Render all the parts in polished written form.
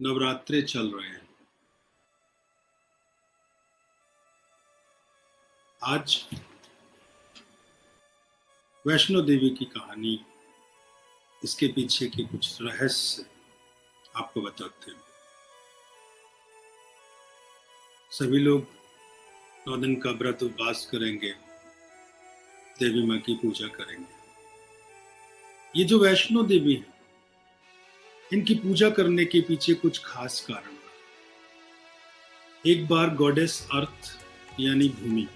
नवरात्रे चल रहे हैं। आज वैष्णो देवी की कहानी, इसके पीछे के कुछ रहस्य आपको बताते हैं। सभी लोग 9 दिन का व्रत उपवास करेंगे, देवी माँ की पूजा करेंगे। ये जो वैष्णो देवी है, इनकी पूजा करने के पीछे कुछ खास कारण है। एक बार गॉडेस अर्थ यानी भूमि,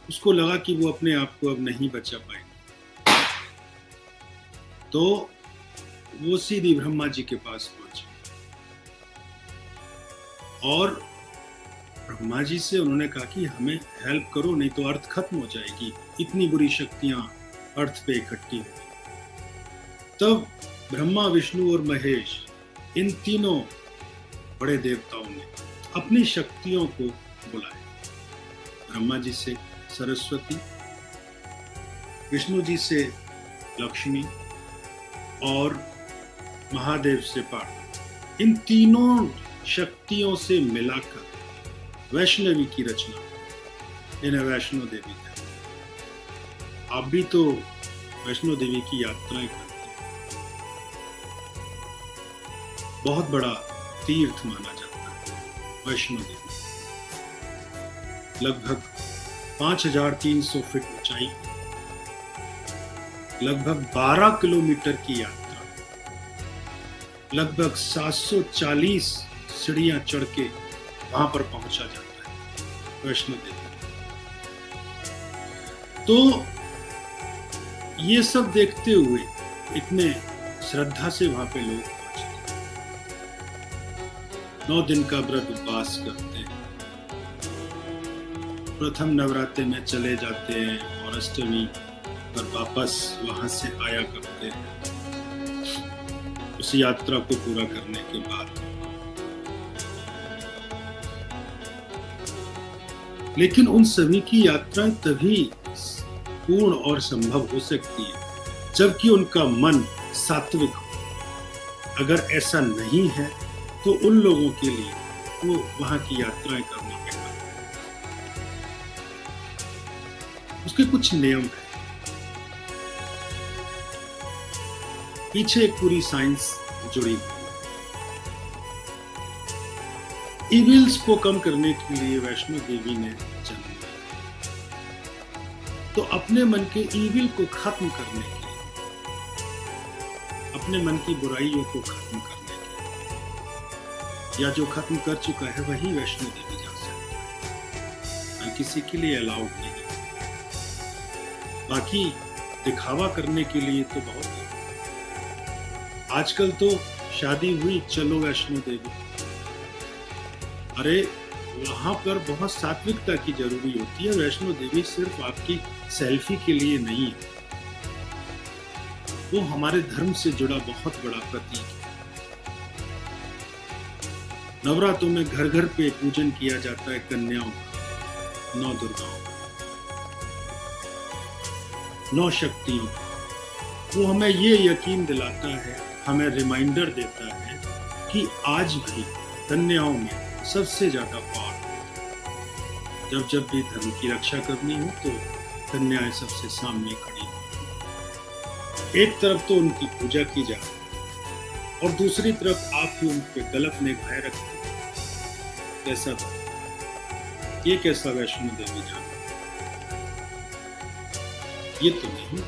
उसको लगा कि वो अपने आप को अब नहीं बचा पाएंगे, तो वो सीधी ब्रह्मा जी के पास पहुंचे और ब्रह्मा जी से उन्होंने कहा कि हमें हेल्प करो, नहीं तो अर्थ खत्म हो जाएगी, इतनी बुरी शक्तियां अर्थ पे इकट्ठी हो गई। तब ब्रह्मा, विष्णु और महेश, इन तीनों बड़े देवताओं ने अपनी शक्तियों को बुलाया। ब्रह्मा जी से सरस्वती, विष्णु जी से लक्ष्मी और महादेव से पार्वती। इन तीनों शक्तियों से मिलाकर वैष्णवी की रचना, इन्हें वैष्णो देवी कहते हैं। आप भी तो वैष्णो देवी की यात्राएं करते हैं। बहुत बड़ा तीर्थ माना जाता है वैष्णो देवी। लगभग 5300 फीट ऊंचाई, लगभग 12 किलोमीटर की यात्रा, लगभग 740 सीढ़ियां चढ़ के वहां पर पहुंचा जाता है वैष्णो देवी। तो ये सब देखते हुए इतने श्रद्धा से वहां पे लोग पहुंचते हैं, 9 दिन का व्रत उपवास करते हैं, प्रथम नवरात्रे में चले जाते हैं और अष्टमी पर वापस वहां से आया करते हैं उस यात्रा को पूरा करने के बाद। लेकिन उन सभी की यात्रा तभी पूर्ण और संभव हो सकती है जबकि उनका मन सात्विक हो। अगर ऐसा नहीं है तो उन लोगों के लिए वो वहां की यात्राएं करने के बाद उसके कुछ नियम है। पीछे एक पूरी साइंस जुड़ी हुई है। इविल्स को कम करने के लिए वैष्णो देवी ने जन्म लिया, तो अपने मन के इविल को खत्म करने के लिए, अपने मन की बुराइयों को खत्म करने के लिए, या जो खत्म कर चुका है वही वैष्णो देवी जा सकता है, हर किसी के लिए अलाउड नहीं। बाकी दिखावा करने के लिए तो बहुत है। आजकल तो शादी हुई, चलो वैष्णो देवी। अरे वहां पर बहुत सात्विकता की जरूरी होती है। वैष्णो देवी सिर्फ आपकी सेल्फी के लिए नहीं है, वो हमारे धर्म से जुड़ा बहुत बड़ा प्रतीक है। नवरात्रों में घर घर पे पूजन किया जाता है कन्याओं का, 9 दुर्गाओं का, 9 शक्तियों का। वो हमें ये यकीन दिलाता है, हमें रिमाइंडर देता है कि आज भी कन्याओं में सबसे ज्यादा पावर है। जब भी धर्म की रक्षा करनी हो तो कन्याएं सबसे सामने खड़ी होती। एक तरफ तो उनकी पूजा की जाए और दूसरी तरफ आप ही उन पे गलत निगाहें रखते। कैसा बात, ये कैसा वैष्णो देवी जाना, ये तो नहीं।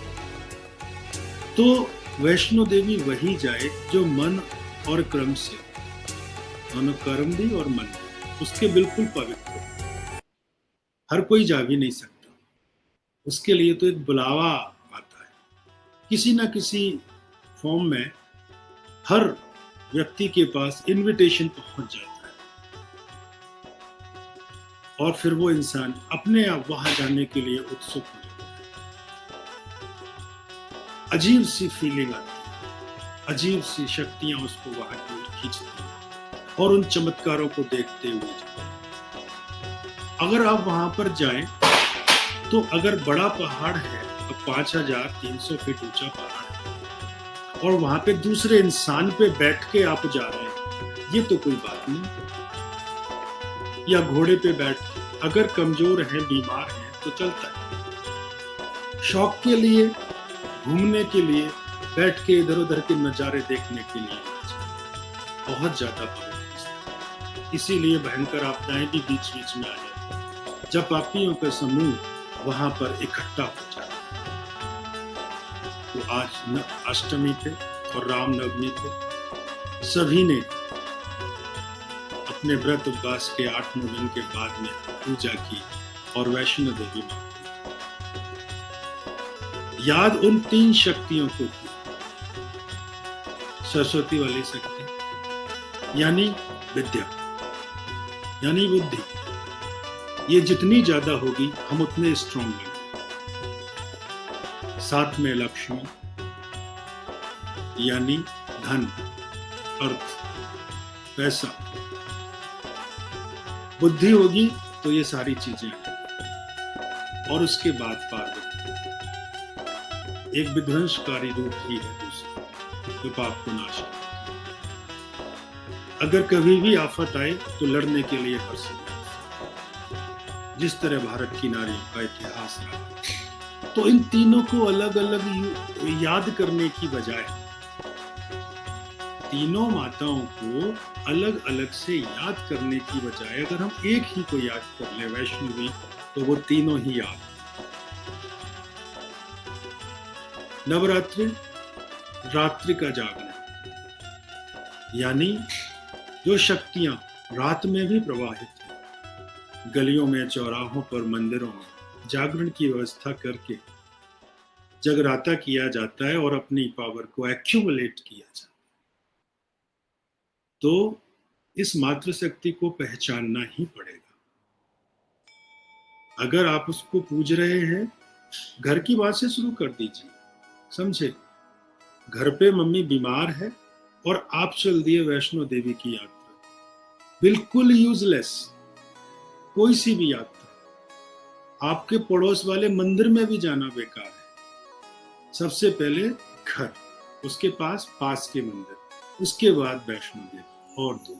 तो वैष्णो देवी वही जाए जो मन और क्रम से, दोनों कर्म भी और मन भी, उसके बिल्कुल पवित्र हो। हर कोई जा भी नहीं सकता, उसके लिए तो एक बुलावा आता है किसी ना किसी फॉर्म में। हर व्यक्ति के पास इनविटेशन पहुंच जाता है और फिर वो इंसान अपने आप वहां जाने के लिए उत्सुक हो जाता है। अजीब सी फीलिंग आती है, अजीब सी शक्तियां उसको वहां की ओर खींचती हैं और उन चमत्कारों को देखते हुए जाते हैं। अगर आप वहां पर जाएं तो अगर बड़ा पहाड़ है, तो 5300 फीट ऊंचा पहाड़ है और वहां पे दूसरे इंसान पे बैठ के आप जा रहे हैं, ये तो कोई बात नहीं। या घोड़े पे बैठ के, अगर कमजोर है, बीमार है तो चलता है। शौक के लिए, घूमने के लिए, बैठ के इधर उधर के नजारे देखने के लिए बहुत ज्यादा पवित्र है। इसीलिए भयंकर आपदाएं भी बीच बीच में आ जाती हैं, जब पापियों का समूह वहां पर इकट्ठा हो जाता है। तो आज अष्टमी पे और रामनवमी पे सभी ने अपने व्रत उपवास के 8-9 दिन के बाद में पूजा की और वैष्णो देवी मां याद उन 3 शक्तियों को की। सरस्वती वाली शक्ति यानी विद्या, यानी बुद्धि, ये जितनी ज्यादा होगी हम उतने स्ट्रॉन्ग बनेंगे। साथ में लक्ष्मी यानी धन, अर्थ, पैसा, बुद्धि होगी तो ये सारी चीजें हैं। और उसके बाद पार्वती एक विध्वंसकारी रूप ही है, दूसरा जो पाप को नाश करती है। अगर कभी भी आफत आए तो लड़ने के लिए हर समय, जिस तरह भारत की नारियों का इतिहास रहा। तो इन तीनों को अलग अलग याद करने की बजाय, तीनों माताओं को अलग अलग से याद करने की बजाय अगर हम एक ही को याद कर ले, वैष्णवी, तो वो तीनों ही याद। नवरात्रि रात्रि का जागरण, यानी जो शक्तियां रात में भी प्रवाहित हैं, गलियों में, चौराहों पर, मंदिरों में जागरण की व्यवस्था करके जगराता किया जाता है और अपनी पावर को एक्यूमुलेट किया जाता है। तो इस मातृशक्ति को पहचानना ही पड़ेगा। अगर आप उसको पूज रहे हैं, घर की बात से शुरू कर दीजिए। समझे, घर पे मम्मी बीमार है और आप चल दिए वैष्णो देवी की यात्रा, बिल्कुल यूजलेस कोई सी भी यात्रा। आपके पड़ोस वाले मंदिर में भी जाना बेकार है। सबसे पहले घर, उसके पास के मंदिर, उसके बाद वैष्णो देवी और दो,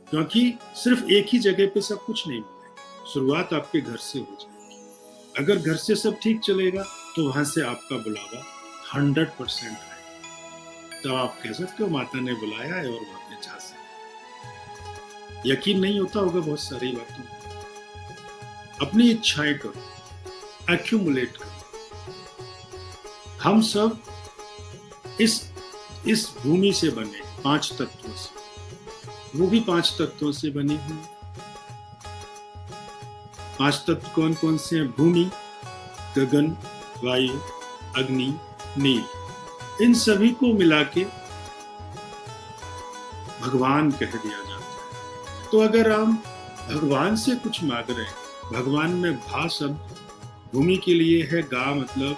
क्योंकि सिर्फ एक ही जगह पे सब कुछ नहीं मिलेगा। शुरुआत आपके घर से हो जाएगी। अगर घर से सब ठीक चलेगा तो वहां से आपका बुलावा 100% आएगा। तो आप कह सकते हो माता ने बुलाया है और वहां पे जा सकते। यकीन नहीं होता होगा बहुत सारी बातों, अपनी इच्छाएं करो, एक्यूमुलेट करो। हम सब इस भूमि से बने 5 तत्वों से, वो भी 5 तत्वों से बनी हुई। 5 तत्व कौन कौन से हैं? भूमि, गगन, वायु, अग्नि, नील। इन सभी को मिला के भगवान कह दिया जाता है। तो अगर हम भगवान से कुछ मांग रहे हैं, भगवान में भा शब्द भूमि के लिए है, गा मतलब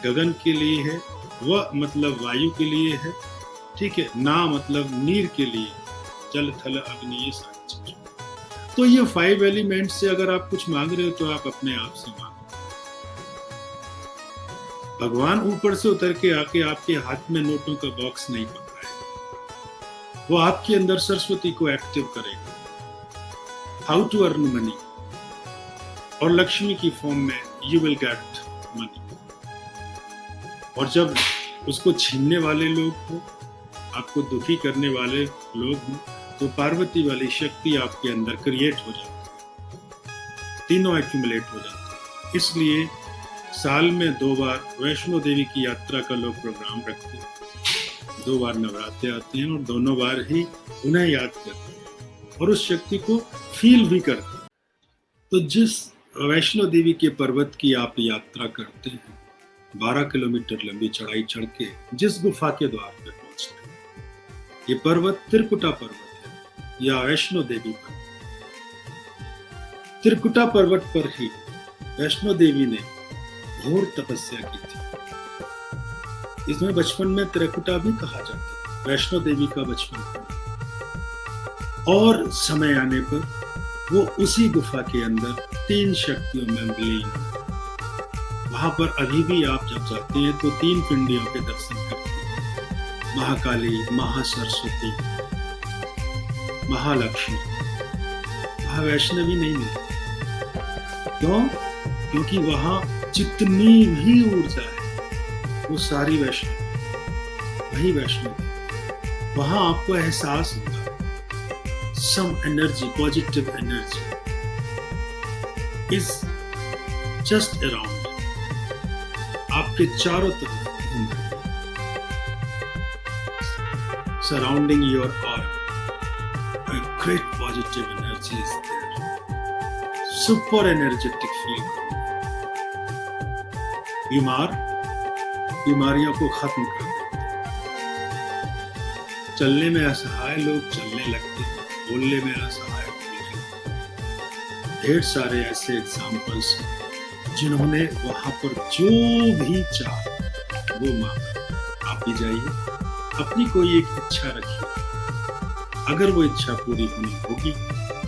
गगन के लिए है, व मतलब वायु के लिए है, ठीक है, ना मतलब नीर के लिए, जल थल अग्नि, ये सारी चीजें। तो ये 5 एलिमेंट से अगर आप कुछ मांग रहे हो तो आप अपने आप से मांगो। भगवान ऊपर से उतर के आके आपके हाथ में नोटों का बॉक्स नहीं पकड़ाएगा, वो आपके अंदर सरस्वती को एक्टिव करेगा। हाउ टू अर्न मनी, और लक्ष्मी की फॉर्म में यू विल गेट मनी। और जब उसको छीनने वाले लोग हो, आपको दुखी करने वाले लोग हो, तो पार्वती वाली शक्ति आपके अंदर क्रिएट हो जाती है, तीनों एक्यूमुलेट हो जाते हैं। इसलिए साल में 2 बार वैष्णो देवी की यात्रा का लोग प्रोग्राम रखते हैं। 2 बार नवरात्रे आते हैं और दोनों बार ही उन्हें याद करते हैं और उस शक्ति को फील भी करते हैं। तो जिस वैष्णो देवी के पर्वत की आप यात्रा करते हैं, 12 किलोमीटर लंबी चढ़ाई चढ़ के जिस गुफा के द्वार पे पहुंचते हैं, ये पर्वत त्रिकुटा पर्वत है या वैष्णो देवी पर्वत। त्रिकुटा पर्वत पर ही वैष्णो देवी ने घोर तपस्या की थी। इसमें बचपन में त्रिकुटा भी कहा जाता है, वैष्णो देवी का बचपन। और समय आने पर वो उसी गुफा के अंदर 3 शक्तियों में विलीन। वहां पर अभी भी आप जब जाते हैं तो 3 पिंडियों के दर्शन करते हैं, महाकाली, महासरस्वती महालक्ष्मी, वहाँ वैष्णवी नहीं मिलती। क्यों? क्योंकि वहाँ जितनी भी ऊर्जा है वो सारी वैष्णवी, वही वैष्णवी। वहाँ आपको एहसास होगा some energy, positive energy is just around, आपके चारों तरफ घूम रही है, surrounding your aura. A great positive energy is there. Super energetic feel करोगे। बीमारियों को खत्म कर देते हैं। चलने में असहाय लोग चलने लगते हैं, बोलने में असहाय बोलने लगते हैं। ढेर सारे ऐसे एग्जाम्पल्स हैं जिन्होंने वहां पर जो भी चाहा वो मांगा। आप भी जाइए, अपनी कोई एक इच्छा रखिए, अगर वो इच्छा पूरी होनी होगी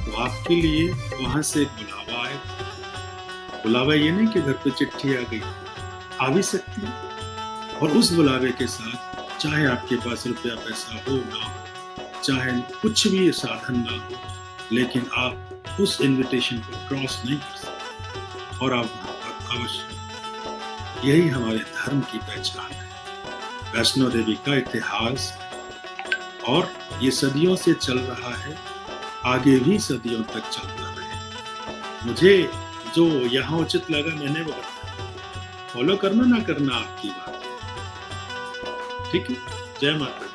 तो आपके लिए वहां से एक बुलावा आएगा। बुलावा ये नहीं कि घर पे चिट्ठी आ गई, आ भी सकती है, और उस बुलावे के साथ चाहे आपके पास रुपया पैसा हो ना हो, चाहे कुछ भी साधन ना हो, लेकिन आप उस इनविटेशन को क्रॉस नहीं कर सकते और आप वहां पर अवश्य। यही हमारे धर्म की पहचान है, वैष्णो देवी का इतिहास, और ये सदियों से चल रहा है, आगे भी सदियों तक चलता रहे। मुझे जो यहाँ उचित लगा मैंने वो बताया, फॉलो करना ना करना आपकी बात है। ठीक है, जय माता।